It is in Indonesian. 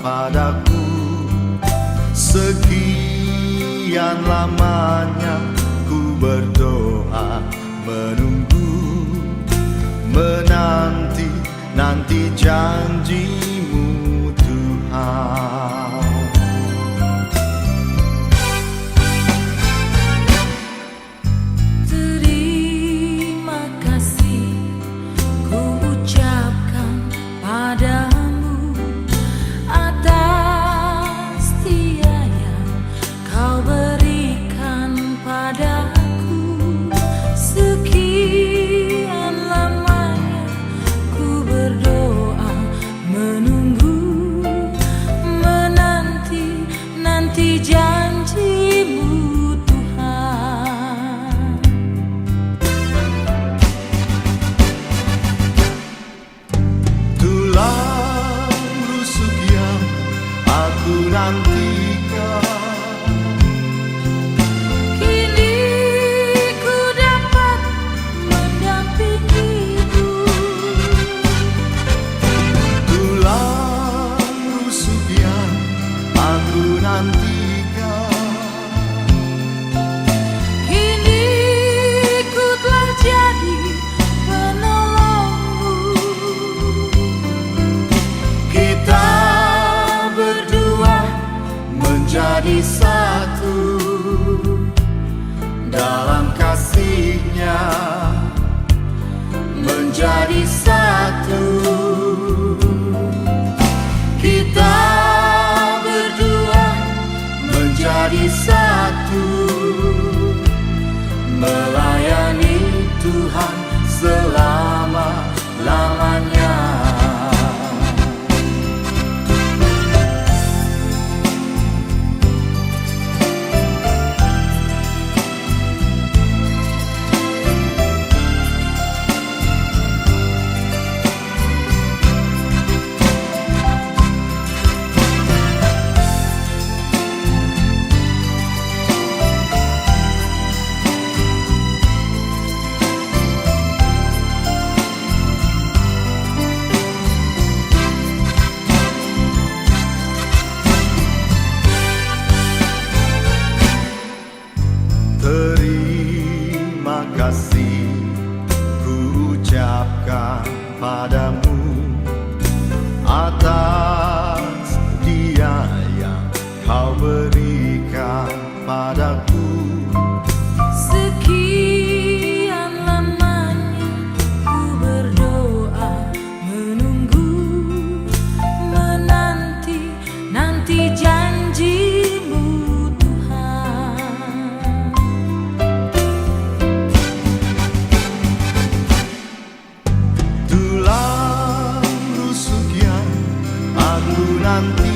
padaku. Sekian lamanya ku berdoa, menunggu, menanti janjimu Tuhan. Terima kasih ku ucapkan padamu atas setia yang kau berikan padaku. Sekian lamanya ku berdoa, menunggu, menanti janjimu Tuhan. Tulang rusuk yang aku nantikan, Kini ku dapat mendampingimu. tulang rusuk yang aku nantikan, Kini ku telah jadi penolongmu. kita berdua menjadi satu dalam kasih-Nya, menjadi satu. Kita berdua menjadi satu, melayani Tuhan selama-lamanya. Terima kasih ku ucapkan padamu atas dia yang kau berikan padaku. Sekian lamanya ku berdoa, menunggu, menanti janjimu Tuhan. Tulang rusuk yang aku nanti